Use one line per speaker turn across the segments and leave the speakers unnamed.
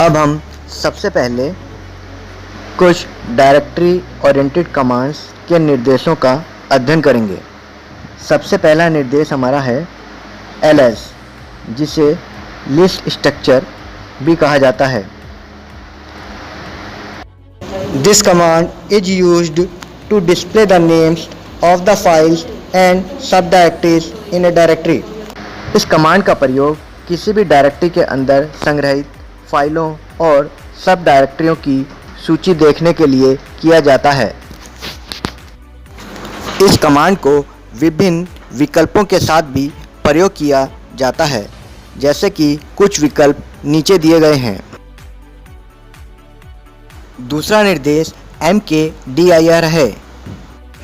अब हम सबसे पहले कुछ डायरेक्टरी ओरिएंटेड कमांड्स के निर्देशों का अध्ययन करेंगे। सबसे पहला निर्देश हमारा है ls, जिसे लिस्ट स्ट्रक्चर भी कहा जाता है। This command is used to display the names of the files and subdirectories in a directory. इस कमांड का प्रयोग किसी भी डायरेक्टरी के अंदर संग्रहित फाइलों और सब डायरेक्टरियों की सूची देखने के लिए किया जाता है। इस कमांड को विभिन्न विकल्पों के साथ भी प्रयोग किया जाता है, जैसे कि कुछ विकल्प नीचे दिए गए हैं। दूसरा निर्देश mkdir है।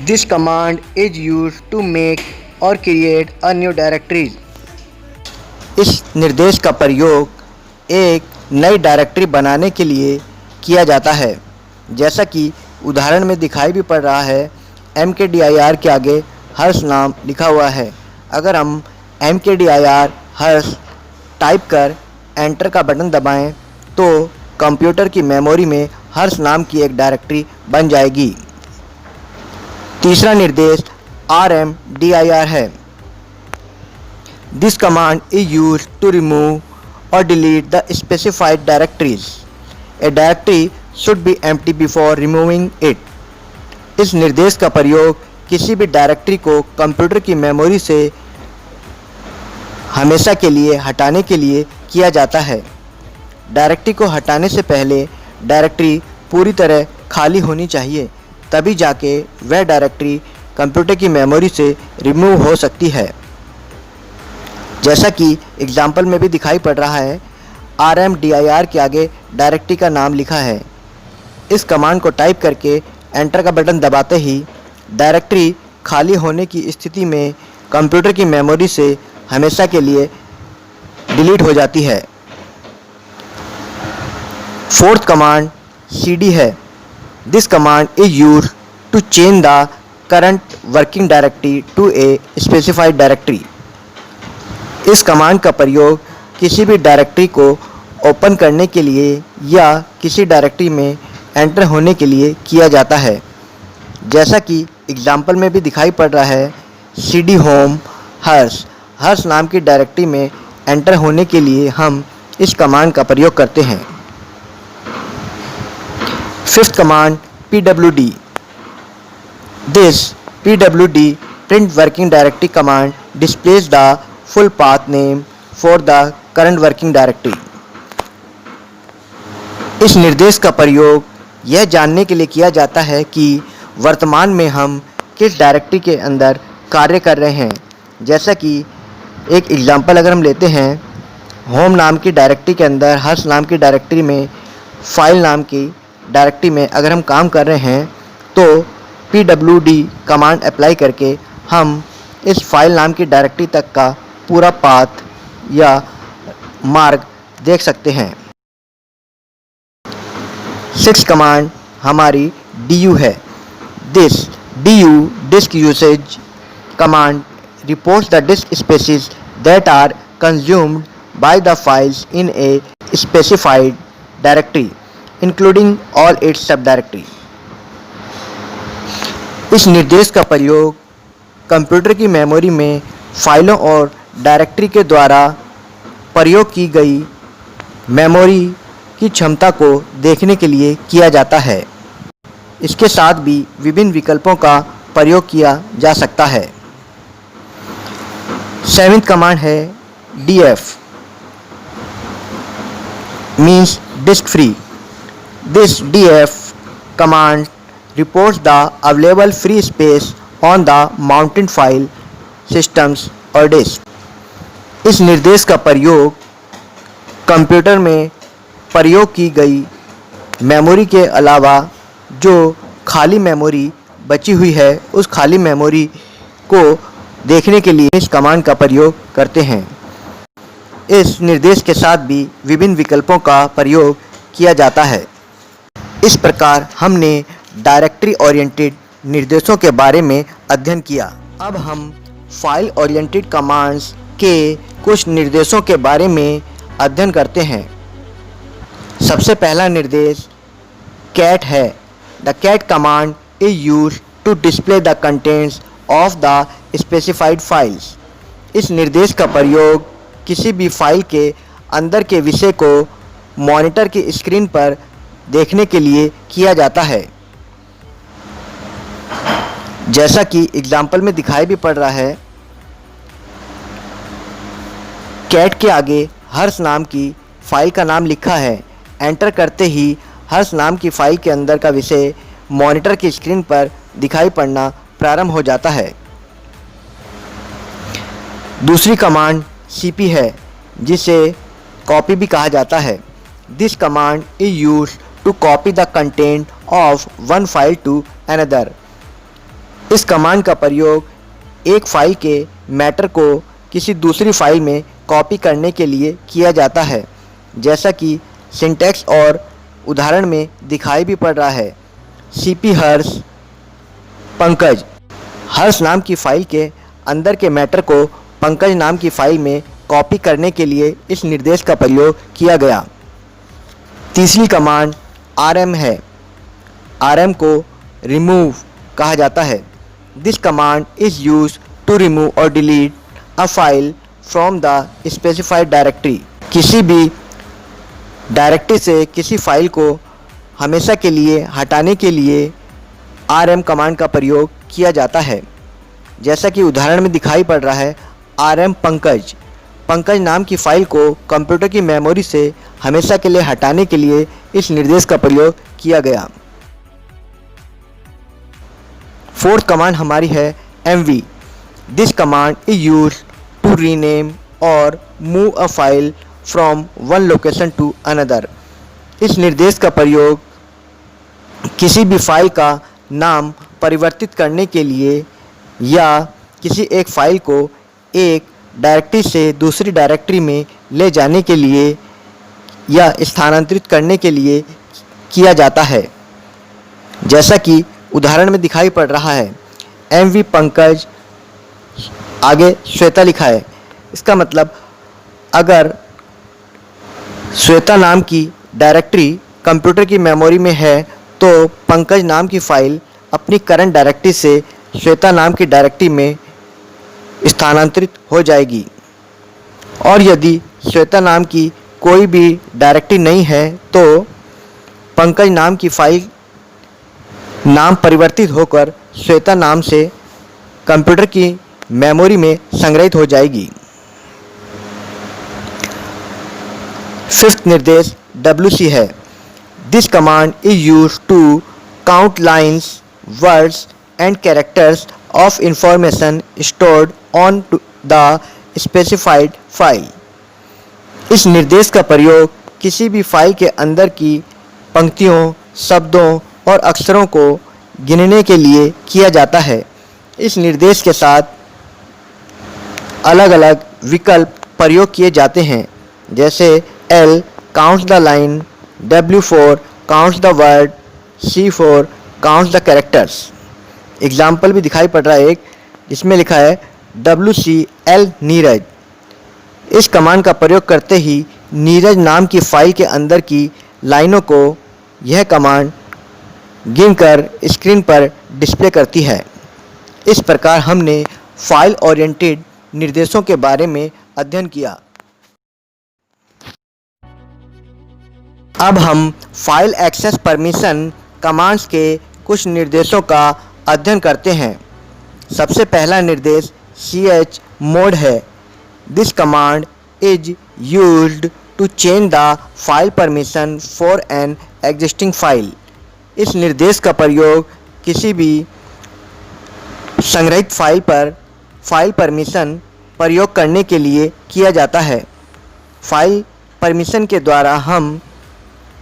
This command is used to make और क्रिएट अ न्यू डायरेक्टरीज। इस निर्देश का प्रयोग एक नई डायरेक्टरी बनाने के लिए किया जाता है, जैसा कि उदाहरण में दिखाई भी पड़ रहा है। mkdir के आगे हर्ष नाम लिखा हुआ है। अगर हम mkdir हर्ष टाइप कर एंटर का बटन दबाएं तो कंप्यूटर की मेमोरी में हर्ष नाम की एक डायरेक्टरी बन जाएगी। तीसरा निर्देश rmdir है। This command is used to remove or delete the specified directories. A directory should be empty before removing it. इस निर्देश का प्रयोग किसी भी डायरेक्टरी को कंप्यूटर की मेमोरी से हमेशा के लिए हटाने के लिए किया जाता है। डायरेक्टरी को हटाने से पहले डायरेक्टरी पूरी तरह खाली होनी चाहिए, तभी जाके वह डायरेक्टरी कंप्यूटर की मेमोरी से रिमूव हो सकती है। जैसा कि एग्जाम्पल में भी दिखाई पड़ रहा है, rmdir के आगे डायरेक्टरी का नाम लिखा है। इस कमांड को टाइप करके एंटर का बटन दबाते ही डायरेक्टरी खाली होने की स्थिति में कंप्यूटर की मेमोरी से हमेशा के लिए डिलीट हो जाती है। फोर्थ कमांड cd है। This command is used to change the current working directory to a specified directory. इस कमांड का प्रयोग किसी भी डायरेक्टरी को ओपन करने के लिए या किसी डायरेक्टरी में एंटर होने के लिए किया जाता है, जैसा कि एग्जाम्पल में भी दिखाई पड़ रहा है। cd होम हर्ष नाम की डायरेक्टरी में एंटर होने के लिए हम इस कमांड का प्रयोग करते हैं। Fifth command pwd। This pwd print working directory command displays the full path name for the current working directory। इस निर्देश का प्रयोग यह जानने के लिए किया जाता है कि वर्तमान में हम किस डायरेक्टरी के अंदर कार्य कर रहे हैं। जैसा कि एक एग्जांपल अगर हम लेते हैं, होम नाम की डायरेक्टरी के अंदर हर्ष नाम की डायरेक्टरी में फाइल नाम की डायरेक्टरी में अगर हम काम कर रहे हैं तो pwd कमांड अप्लाई करके हम इस फाइल नाम की डायरेक्टरी तक का पूरा पाथ या मार्ग देख सकते हैं। सिक्स कमांड हमारी du है। This du disk usage command reports the disk spaces that are consumed by the files in a specified directory including all its subdirectory. इस निर्देश का प्रयोग कंप्यूटर की मेमोरी में फाइलों और डायरेक्टरी के द्वारा प्रयोग की गई मेमोरी की क्षमता को देखने के लिए किया जाता है। इसके साथ भी विभिन्न विकल्पों का प्रयोग किया जा सकता है। सेवेंथ कमांड है df means disk free. This df command reports the available free space on the mounted file systems और डिस्क। इस निर्देश का प्रयोग कंप्यूटर में प्रयोग की गई मेमोरी के अलावा जो खाली मेमोरी बची हुई है उस खाली मेमोरी को देखने के लिए इस कमांड का प्रयोग करते हैं। इस निर्देश के साथ भी विभिन्न विकल्पों का प्रयोग किया जाता है। इस प्रकार हमने डायरेक्टरी ओरिएंटेड निर्देशों के बारे में अध्ययन किया। अब हम फाइल ओरिएंटेड कमांड्स के कुछ निर्देशों के बारे में अध्ययन करते हैं। सबसे पहला निर्देश cat है। The cat command is use to display the contents of the specified files. इस निर्देश का प्रयोग किसी भी फाइल के अंदर के विषय को मॉनिटर की स्क्रीन पर देखने के लिए किया जाता है। जैसा कि एग्जाम्पल में दिखाई भी पड़ रहा है, कैट के आगे हर्ष नाम की फाइल का नाम लिखा है। एंटर करते ही हर्ष नाम की फाइल के अंदर का विषय मॉनिटर की स्क्रीन पर दिखाई पड़ना प्रारंभ हो जाता है। दूसरी कमांड cp है, जिसे कॉपी भी कहा जाता है। This command is use to copy the content of one file to another. इस कमांड का प्रयोग एक फाइल के मैटर को किसी दूसरी फाइल में कॉपी करने के लिए किया जाता है, जैसा कि सिंटैक्स और उदाहरण में दिखाई भी पड़ रहा है। cp हर्ष पंकज। हर्ष नाम की फाइल के अंदर के मैटर को पंकज नाम की फाइल में कॉपी करने के लिए इस निर्देश का प्रयोग किया गया। तीसरी कमांड rm है। rm को रिमूव कहा जाता है। This command is use to remove और delete a file from the specified directory. किसी भी डायरेक्टरी से किसी फाइल को हमेशा के लिए हटाने के लिए rm कमांड का प्रयोग किया जाता है। जैसा कि उदाहरण में दिखाई पड़ रहा है, rm पंकज। पंकज नाम की फाइल को कंप्यूटर की मेमोरी से हमेशा के लिए हटाने के लिए इस निर्देश का प्रयोग किया गया। फोर्थ कमांड हमारी है mv। This command is use to rename और move a file from one location to another. इस निर्देश का प्रयोग किसी भी फाइल का नाम परिवर्तित करने के लिए या किसी एक फाइल को एक डायरेक्टरी से दूसरी डायरेक्टरी में ले जाने के लिए या स्थानांतरित करने के लिए किया जाता है। जैसा कि उदाहरण में दिखाई पड़ रहा है, mv पंकज आगे श्वेता लिखा है। इसका मतलब अगर श्वेता नाम की डायरेक्टरी कंप्यूटर की मेमोरी में है तो पंकज नाम की फाइल अपनी करंट डायरेक्टरी से श्वेता नाम की डायरेक्टरी में स्थानांतरित हो जाएगी। और यदि श्वेता नाम की कोई भी डायरेक्टरी नहीं है तो पंकज नाम की फाइल नाम परिवर्तित होकर श्वेता नाम से कंप्यूटर की मेमोरी में संग्रहित हो जाएगी। फिफ्थ निर्देश wc है। This command is use to count lines, words and characters of information stored on the specified file. इस निर्देश का प्रयोग किसी भी फाइल के अंदर की पंक्तियों, शब्दों और अक्षरों को गिनने के लिए किया जाता है। इस निर्देश के साथ अलग अलग विकल्प प्रयोग किए जाते हैं, जैसे L counts the line, W4 counts the word, C4 counts the characters. Example भी दिखाई पड़ रहा है एक, जिसमें लिखा है WCL नीरज। इस कमांड का प्रयोग करते ही नीरज नाम की फाइल के अंदर की लाइनों को यह कमांड गिनकर स्क्रीन पर डिस्प्ले करती है। इस प्रकार हमने फाइल ओरिएंटेड निर्देशों के बारे में अध्ययन किया। अब हम फाइल एक्सेस परमिशन कमांड्स के कुछ निर्देशों का अध्ययन करते हैं। सबसे पहला निर्देश chmod है। This command is used to change the file permission for an existing file. इस निर्देश का प्रयोग किसी भी संग्रहित फाइल पर फाइल परमिशन प्रयोग करने के लिए किया जाता है। फाइल परमिशन के द्वारा हम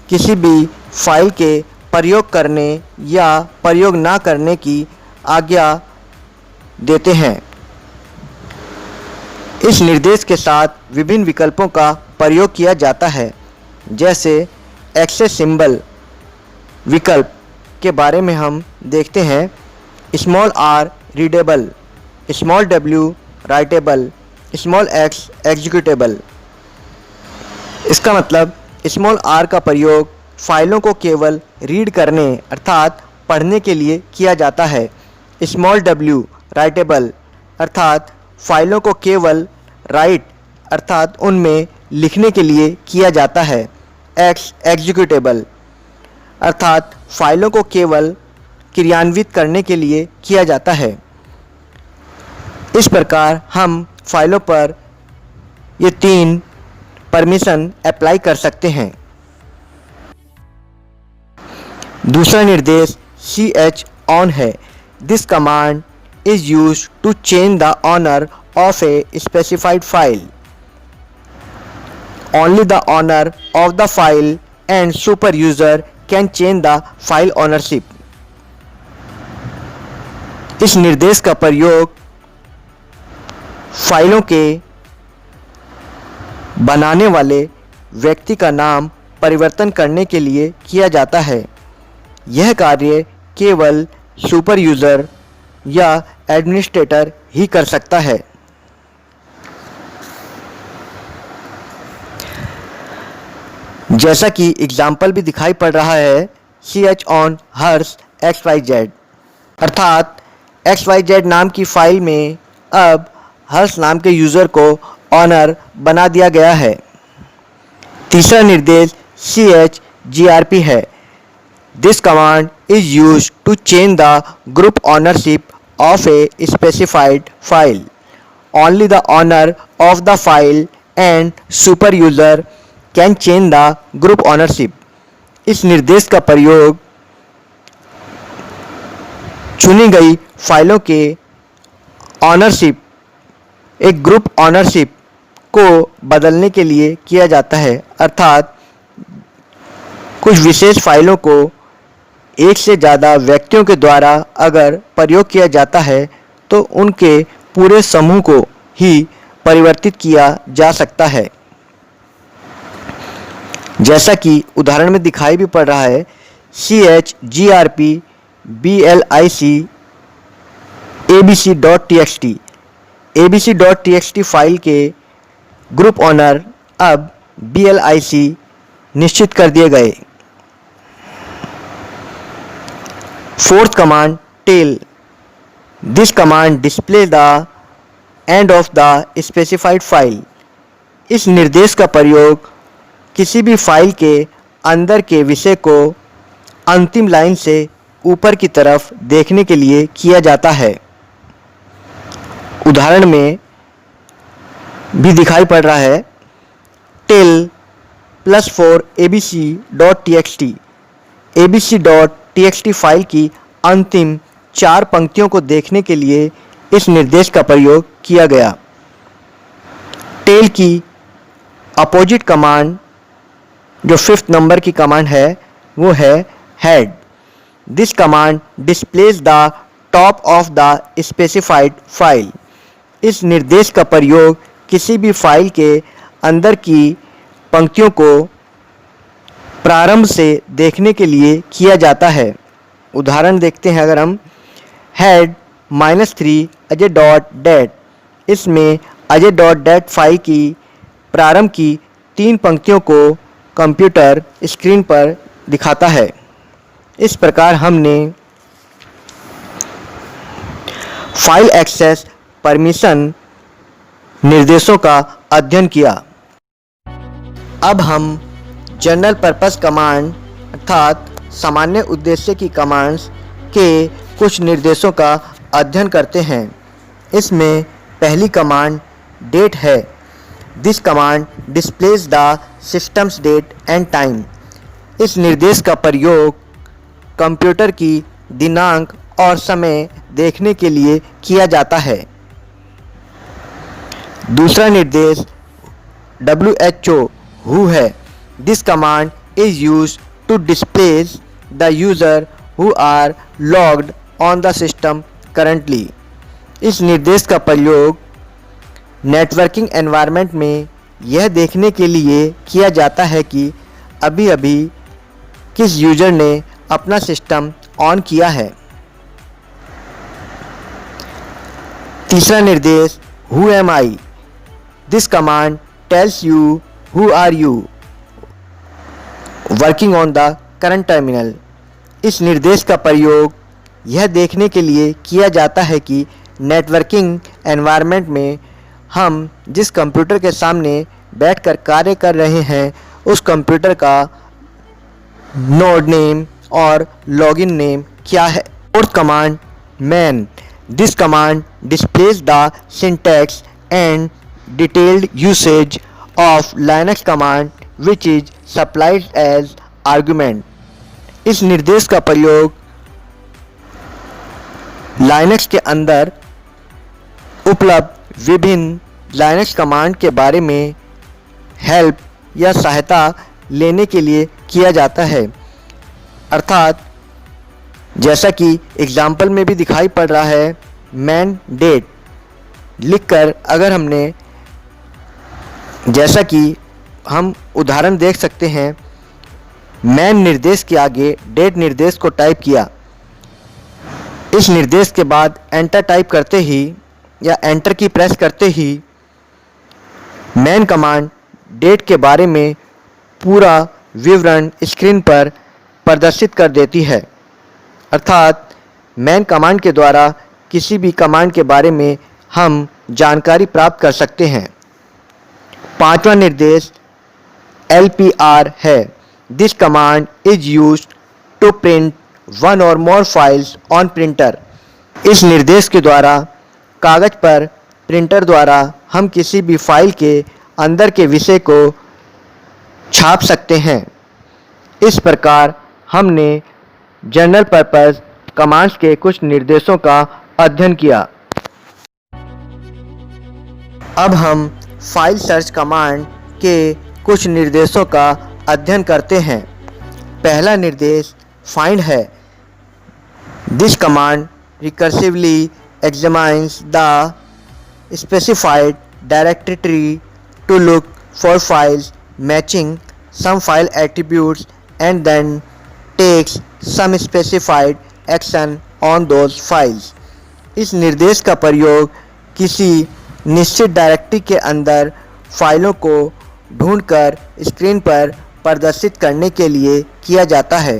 किसी भी फाइल के प्रयोग करने या प्रयोग ना करने की आज्ञा देते हैं। इस निर्देश के साथ विभिन्न विकल्पों का प्रयोग किया जाता है, जैसे एक्सेस सिंबल विकल्प के बारे में हम देखते हैं। Small r readable, small w writable, small x executable. इसका मतलब स्मॉल आर का प्रयोग फाइलों को केवल रीड करने अर्थात पढ़ने के लिए किया जाता है। स्मॉल डब्ल्यू राइटेबल अर्थात फाइलों को केवल राइट अर्थात उनमें लिखने के लिए किया जाता है। एक्स एग्जीक्यूटेबल अर्थात फाइलों को केवल क्रियान्वित करने के लिए किया जाता है। इस प्रकार हम फाइलों पर ये 3 परमिशन अप्लाई कर सकते हैं। दूसरा निर्देश ch on है। This command is used to change the owner of a specified file. Only the owner of the file and super user can change the file ownership. इस निर्देश का प्रयोग फाइलों के बनाने वाले व्यक्ति का नाम परिवर्तन करने के लिए किया जाता है। यह कार्य केवल सुपर यूज़र या एडमिनिस्ट्रेटर ही कर सकता है। जैसा कि एग्जाम्पल भी दिखाई पड़ रहा है, ch on हर्ष xyz अर्थात xyz नाम की फाइल में अब हर्ष नाम के यूज़र को ऑनर बना दिया गया है। तीसरा निर्देश chgrp है। This command is used to change the group ownership of a specified file. Only the owner of the file and super user can change the group ownership. इस निर्देश का प्रयोग चुनी गई फाइलों के ऑनरशिप एक ग्रुप ऑनरशिप को बदलने के लिए किया जाता है, अर्थात कुछ विशेष फाइलों को एक से ज़्यादा व्यक्तियों के द्वारा अगर प्रयोग किया जाता है तो उनके पूरे समूह को ही परिवर्तित किया जा सकता है। जैसा कि उदाहरण में दिखाई भी पड़ रहा है, chgrp blic abc.txt abc.txt file के ग्रुप ऑनर अब blic निश्चित कर दिए गए। Fourth command tail. This command display the end of the specified file. इस निर्देश का प्रयोग किसी भी फाइल के अंदर के विषय को अंतिम लाइन से ऊपर की तरफ देखने के लिए किया जाता है। उदाहरण में भी दिखाई पड़ रहा है, टेल +4 abc.txt abc.txt फाइल की अंतिम 4 पंक्तियों को देखने के लिए इस निर्देश का प्रयोग किया गया। टेल की अपोजिट कमांड जो 5th नंबर की कमांड है वो है head. This command displays the top of the specified file. इस निर्देश का प्रयोग किसी भी फाइल के अंदर की पंक्तियों को प्रारंभ से देखने के लिए किया जाता है। उदाहरण देखते हैं, अगर हम हेड -3 अजय डॉट डेट, इसमें अजय डॉट डेट फाइल की प्रारंभ की 3 पंक्तियों को कंप्यूटर स्क्रीन पर दिखाता है। इस प्रकार हमने फाइल एक्सेस परमिशन निर्देशों का अध्ययन किया। अब हम जनरल पर्पस कमांड अर्थात सामान्य उद्देश्य की कमांड्स के कुछ निर्देशों का अध्ययन करते हैं। इसमें पहली कमांड डेट है। This command displays the systems date and time. इस निर्देश का प्रयोग कंप्यूटर की दिनांक और समय देखने के लिए किया जाता है। दूसरा निर्देश who है। This command is used to displays the user who are logged on the system currently. इस निर्देश का प्रयोग नेटवर्किंग एनवायरनमेंट में यह देखने के लिए किया जाता है कि अभी अभी किस यूज़र ने अपना सिस्टम ऑन किया है। तीसरा निर्देश who am I. This command tells you who are you. Working on the current terminal. इस निर्देश का प्रयोग यह देखने के लिए किया जाता है कि नेटवर्किंग एनवायरनमेंट में हम जिस कंप्यूटर के सामने बैठकर कार्य कर रहे हैं उस कंप्यूटर का नोड नेम और लॉगिन नेम क्या है। Fourth command man. This command displays the syntax and detailed usage of Linux command which is supplied as argument। इस निर्देश का प्रयोग Linux के अंदर उपलब्ध विभिन्न Linux कमांड के बारे में हेल्प या सहायता लेने के लिए किया जाता है। अर्थात जैसा कि एग्जाम्पल में भी दिखाई पड़ रहा है, मैन डेट लिखकर अगर हमने, जैसा कि हम उदाहरण देख सकते हैं, मैन निर्देश के आगे डेट निर्देश को टाइप किया। इस निर्देश के बाद एंटर टाइप करते ही या एंटर की प्रेस करते ही मैन कमांड डेट के बारे में पूरा विवरण स्क्रीन पर प्रदर्शित कर देती है। अर्थात मैन कमांड के द्वारा किसी भी कमांड के बारे में हम जानकारी प्राप्त कर सकते हैं। पांचवा निर्देश LPR है। This command is used to print one और मोर फाइल्स ऑन प्रिंटर। इस निर्देश के द्वारा कागज पर प्रिंटर द्वारा हम किसी भी फाइल के अंदर के विषय को छाप सकते हैं। इस प्रकार हमने जनरल पर्पस कमांड्स के कुछ निर्देशों का अध्ययन किया। अब हम फाइल सर्च कमांड के कुछ निर्देशों का अध्ययन करते हैं। पहला निर्देश फाइंड है। This command recursively examines the specified directory to look for files matching some file attributes and then takes some specified action on those files। इस निर्देश का प्रयोग किसी निश्चित डायरेक्टरी के अंदर फाइलों को ढूंढकर स्क्रीन पर प्रदर्शित करने के लिए किया जाता है।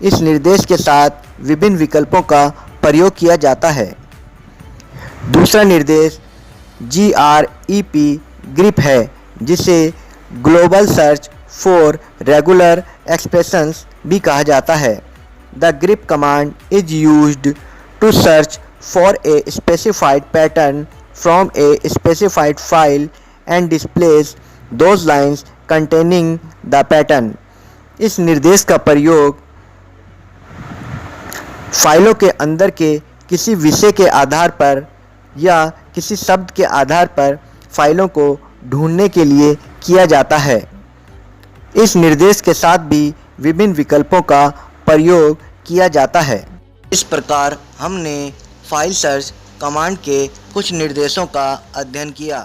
इस निर्देश के साथ विभिन्न विकल्पों का प्रयोग किया जाता है। दूसरा निर्देश GREP ग्रिप है, जिसे global search for regular expressions भी कहा जाता है। The grep command is used to search for a specified pattern from a specified file and displays those lines containing the pattern. इस निर्देश का प्रयोग फाइलों के अंदर के किसी विषय के आधार पर या किसी शब्द के आधार पर फाइलों को ढूंढने के लिए किया जाता है। इस निर्देश के साथ भी विभिन्न विकल्पों का प्रयोग किया जाता है। इस प्रकार हमने फाइल सर्च कमांड के कुछ निर्देशों का अध्ययन किया।